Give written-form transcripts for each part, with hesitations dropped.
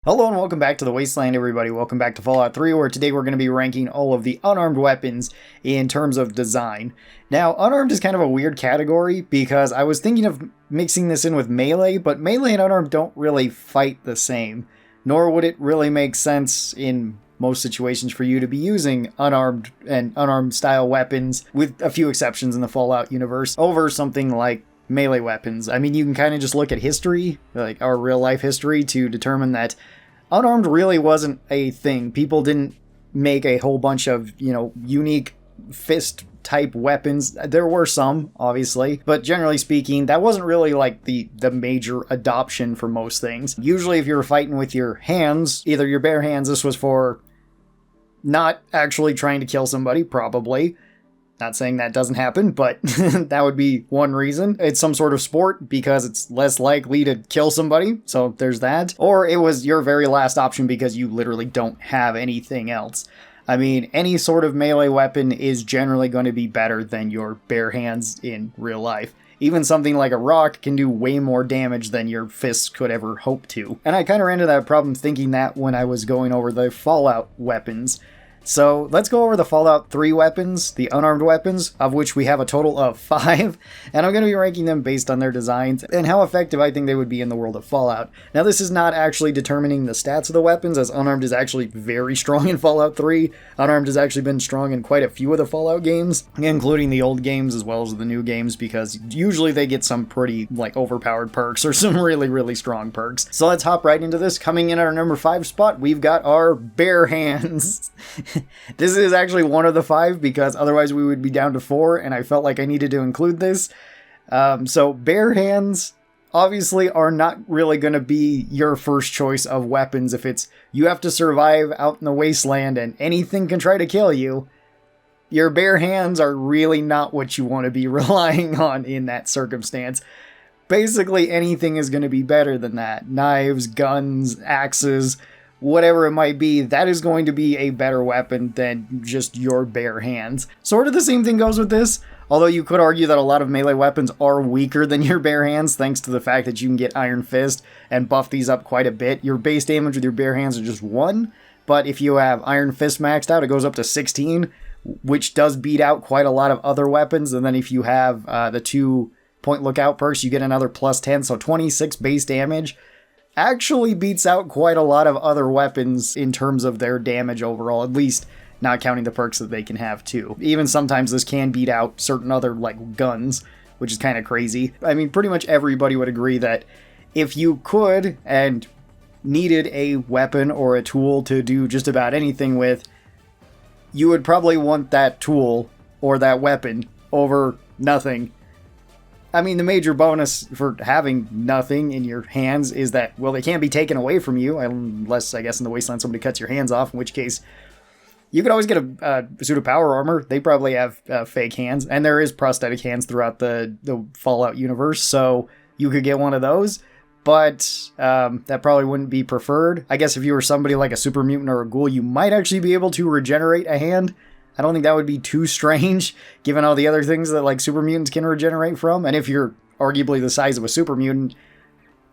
Hello and welcome back to the Wasteland, everybody. Welcome back to Fallout 3, where today we're going to be ranking all of the unarmed weapons in terms of design. Now, unarmed is kind of a weird category because I was thinking of mixing this in with melee, but melee and unarmed don't really fight the same, nor would it really make sense in most situations for you to be using unarmed and unarmed style weapons, with a few exceptions in the Fallout universe, over something like melee weapons. I mean, you can kind of just look at history, like our real life history, to determine that unarmed really wasn't a thing. People didn't make a whole bunch of, unique fist type weapons. There were some, obviously, but generally speaking, that wasn't really like the major adoption for most things. Usually if you were fighting with your hands, either your bare hands, this was for not actually trying to kill somebody, probably. Not saying that doesn't happen, but that would be one reason. It's some sort of sport because it's less likely to kill somebody, so there's that. Or it was your very last option because you literally don't have anything else. I mean, any sort of melee weapon is generally going to be better than your bare hands in real life. Even something like a rock can do way more damage than your fists could ever hope to. And I kind of ran into that problem thinking that when I was going over the Fallout weapons. So let's go over the Fallout 3 weapons, the unarmed weapons, of which we have a total of 5, and I'm going to be ranking them based on their designs and how effective I think they would be in the world of Fallout. Now, this is not actually determining the stats of the weapons, as unarmed is actually very strong in Fallout 3. Unarmed has actually been strong in quite a few of the Fallout games, including the old games as well as the new games, because usually they get some pretty, overpowered perks or some really, really strong perks. So let's hop right into this. Coming in at our number 5 spot, we've got our bare hands. This is actually one of the 5 because otherwise we would be down to 4, and I felt like I needed to include this. So bare hands obviously are not really going to be your first choice of weapons if it's you have to survive out in the wasteland and anything can try to kill you. Your bare hands are really not what you want to be relying on in that circumstance. Basically anything is going to be better than that. Knives, guns, axes, whatever it might be, that is going to be a better weapon than just your bare hands. Sort of the same thing goes with this, although you could argue that a lot of melee weapons are weaker than your bare hands, thanks to the fact that you can get Iron Fist and buff these up quite a bit. Your base damage with your bare hands are just 1, but if you have Iron Fist maxed out, it goes up to 16, which does beat out quite a lot of other weapons, and then if you have the 2 Point Lookout perks, you get another plus 10, so 26 base damage. Actually beats out quite a lot of other weapons in terms of their damage overall, at least not counting the perks that they can have too. Even sometimes this can beat out certain other guns, which is kind of crazy. I mean, pretty much everybody would agree that if you could and needed a weapon or a tool to do just about anything with, you would probably want that tool or that weapon over nothing. I mean, the major bonus for having nothing in your hands is that, well, they can't be taken away from you, unless, I guess, in the Wasteland somebody cuts your hands off, in which case you could always get a suit of power armor. They probably have fake hands, and there is prosthetic hands throughout the Fallout universe, so you could get one of those, but that probably wouldn't be preferred. I guess if you were somebody like a super mutant or a ghoul, you might actually be able to regenerate a hand. I don't think that would be too strange, given all the other things that super mutants can regenerate from. And if you're arguably the size of a super mutant,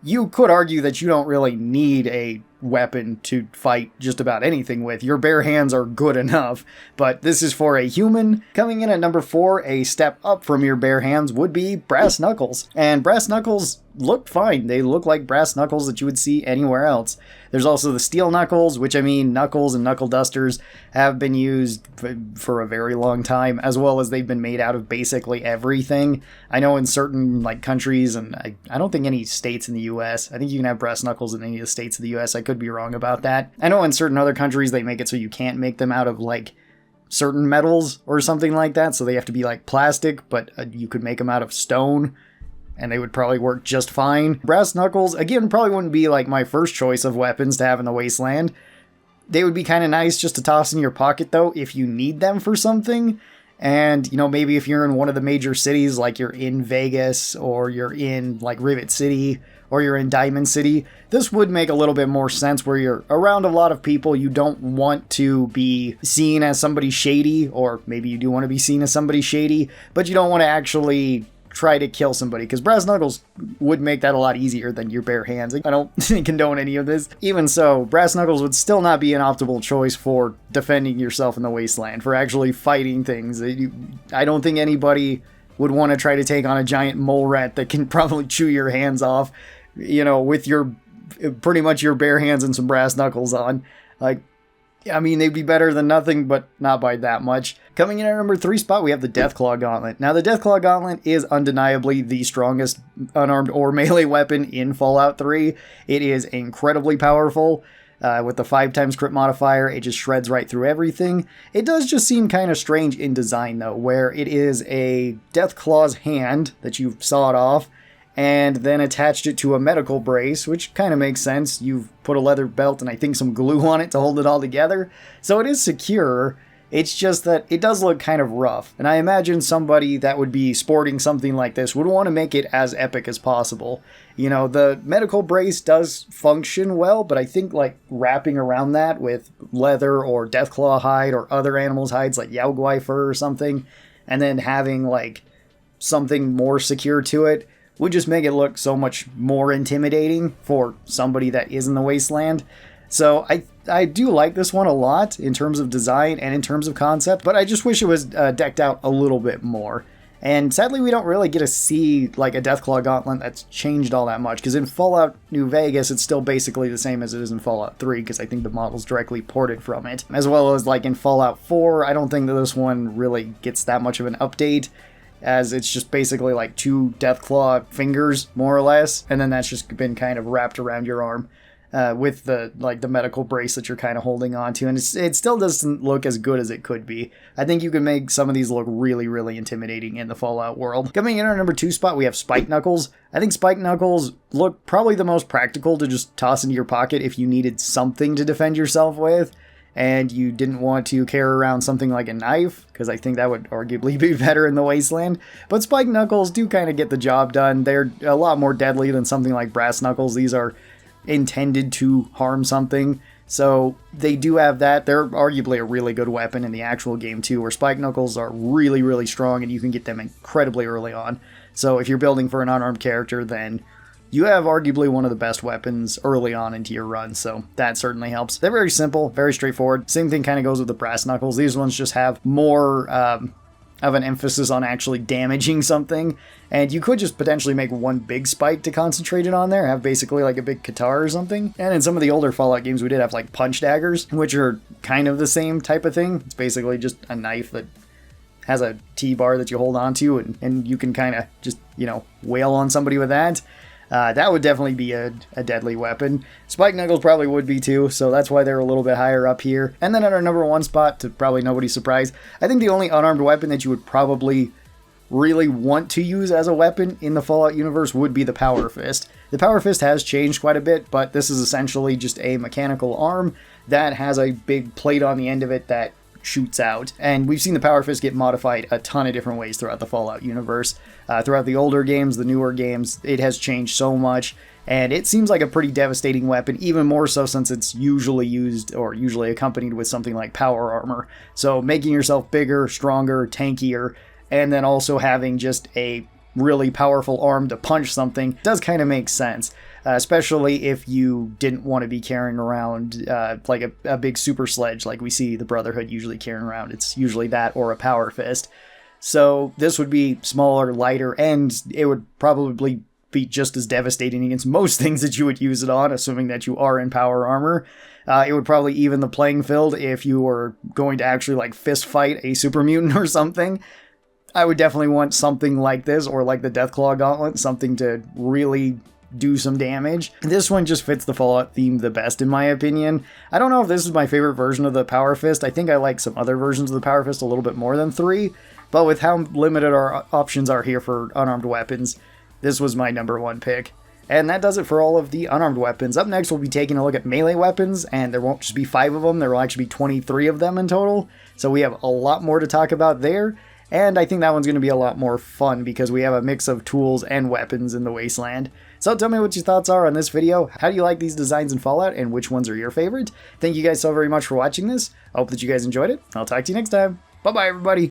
you could argue that you don't really need a weapon to fight just about anything with. Your bare hands are good enough, but this is for a human. Coming in at number 4, a step up from your bare hands would be brass knuckles. And brass knuckles look fine. They look like brass knuckles that you would see anywhere else. There's also the steel knuckles, which, I mean, knuckles and knuckle dusters have been used for a very long time, as well as they've been made out of basically everything. I know in certain countries, and I don't think any states in the US, I think you can have brass knuckles in any of the states of the US. I could be wrong about that. I know in certain other countries they make it so you can't make them out of certain metals or something like that, so they have to be plastic, but you could make them out of stone, and they would probably work just fine. Brass knuckles, again, probably wouldn't be my first choice of weapons to have in the Wasteland. They would be kind of nice just to toss in your pocket, though, if you need them for something. And, maybe if you're in one of the major cities, like you're in Vegas, or you're in, Rivet City, or you're in Diamond City, this would make a little bit more sense where you're around a lot of people. You don't want to be seen as somebody shady, or maybe you do want to be seen as somebody shady, but you don't want to actually try to kill somebody, because brass knuckles would make that a lot easier than your bare hands. I don't condone any of this. Even so, brass knuckles would still not be an optimal choice for defending yourself in the Wasteland, for actually fighting things. I don't think anybody would want to try to take on a giant mole rat that can probably chew your hands off, you know, with your pretty much your bare hands and some brass knuckles on. Like, I mean, they'd be better than nothing, but not by that much. Coming in at number 3 spot, we have the deathclaw gauntlet. Now, the deathclaw gauntlet is undeniably the strongest unarmed or melee weapon in Fallout 3. It is incredibly powerful. With the 5x crit modifier, it just shreds right through everything. It does just seem kind of strange in design, though, where it is a deathclaw's hand that you've sawed off, and then attached it to a medical brace, which kind of makes sense. You've put a leather belt and I think some glue on it to hold it all together. So it is secure. It's just that it does look kind of rough. And I imagine somebody that would be sporting something like this would want to make it as epic as possible. You know, the medical brace does function well, but I think like wrapping around that with leather or deathclaw hide or other animals' hides like Yaoguai fur or something, and then having like something more secure to it, would just make it look so much more intimidating for somebody that is in the Wasteland. So I do like this one a lot in terms of design and in terms of concept, but I just wish it was decked out a little bit more. And sadly, we don't really get to see like a Deathclaw gauntlet that's changed all that much, because in Fallout New Vegas, it's still basically the same as it is in Fallout 3, because I think the model's directly ported from it. As well as like in Fallout 4, I don't think that this one really gets that much of an update, as it's just basically like 2 Deathclaw fingers, more or less, and then that's just been kind of wrapped around your arm with the medical brace that you're kind of holding on to, and it still doesn't look as good as it could be. I think you can make some of these look really, really intimidating in the Fallout world. Coming in at our number 2 spot, we have Spike Knuckles. I think Spike Knuckles look probably the most practical to just toss into your pocket if you needed something to defend yourself with, and you didn't want to carry around something like a knife, because I think that would arguably be better in the Wasteland. But Spike Knuckles do kind of get the job done. They're a lot more deadly than something like Brass Knuckles. These are intended to harm something, so they do have that. They're arguably a really good weapon in the actual game too, where Spike Knuckles are really, really strong, and you can get them incredibly early on. So if you're building for an unarmed character, then you have arguably one of the best weapons early on into your run, so that certainly helps. They're very simple, very straightforward. Same thing kind of goes with the Brass Knuckles. These ones just have more of an emphasis on actually damaging something, and you could just potentially make one big spike to concentrate it on there, have basically like a big guitar or something. And in some of the older Fallout games, we did have like punch daggers, which are kind of the same type of thing. It's basically just a knife that has a T-bar that you hold onto, and you can kind of just, you know, wail on somebody with that. That would definitely be a deadly weapon. Spike Knuckles probably would be too, so that's why they're a little bit higher up here. And then at our number 1 spot, to probably nobody's surprise, I think the only unarmed weapon that you would probably really want to use as a weapon in the Fallout universe would be the Power Fist. The Power Fist has changed quite a bit, but this is essentially just a mechanical arm that has a big plate on the end of it that shoots out. And we've seen the Power Fist get modified a ton of different ways throughout the Fallout universe. Throughout the older games, the newer games, it has changed so much, and it seems like a pretty devastating weapon, even more so since it's usually used or usually accompanied with something like power armor. So making yourself bigger, stronger, tankier, and then also having just a really powerful arm to punch something does kind of make sense. Especially if you didn't want to be carrying around like a big super sledge like we see the Brotherhood usually carrying around. It's usually that or a Power Fist. So this would be smaller, lighter, and it would probably be just as devastating against most things that you would use it on, assuming that you are in power armor. It would probably even the playing field if you were going to actually like fist fight a super mutant or something. I would definitely want something like this, or like the Deathclaw Gauntlet, something to really do some damage. This one just fits the Fallout theme the best, in my opinion. I don't know if this is my favorite version of the Power Fist. I think I like some other versions of the Power Fist a little bit more than 3, but with how limited our options are here for unarmed weapons, this was my number 1 pick. And that does it for all of the unarmed weapons. Up next, we'll be taking a look at melee weapons, and there won't just be 5 of them, there will actually be 23 of them in total. So we have a lot more to talk about there. And I think that one's going to be a lot more fun because we have a mix of tools and weapons in the Wasteland. So tell me what your thoughts are on this video. How do you like these designs in Fallout, and which ones are your favorite? Thank you guys so very much for watching this. I hope that you guys enjoyed it. I'll talk to you next time. Bye-bye, everybody.